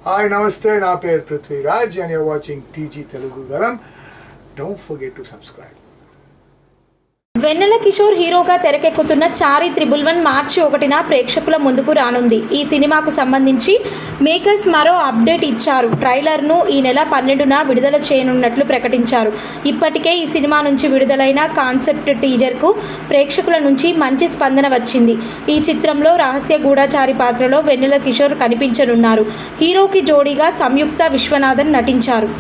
Hi నమస్తే, నా పేరు Prithviraj and you're watching TG Telugu Galam. Don't forget to subscribe. వెన్నెల కిషోర్ హీరోగా తెరకెక్కుతున్న చారి 111 మార్చి 1న ప్రేక్షకుల ముందుకు రానుంది. ఈ సినిమాకు సంబంధించి మేకర్స్ మరో అప్డేట్ ఇచ్చారు. ట్రైలర్ను ఈ నెల 12న విడుదల చేయనున్నట్లు ప్రకటించారు. ఇప్పటికే ఈ సినిమా నుంచి విడుదలైన కాన్సెప్ట్ టీజర్కు ప్రేక్షకుల నుంచి మంచి స్పందన వచ్చింది. ఈ చిత్రంలో రహస్య గూఢచారి పాత్రలో వెన్నెల కిషోర్ కనిపించనున్నారు. హీరోకి జోడీగా సంయుక్త విశ్వనాథన్ నటించారు.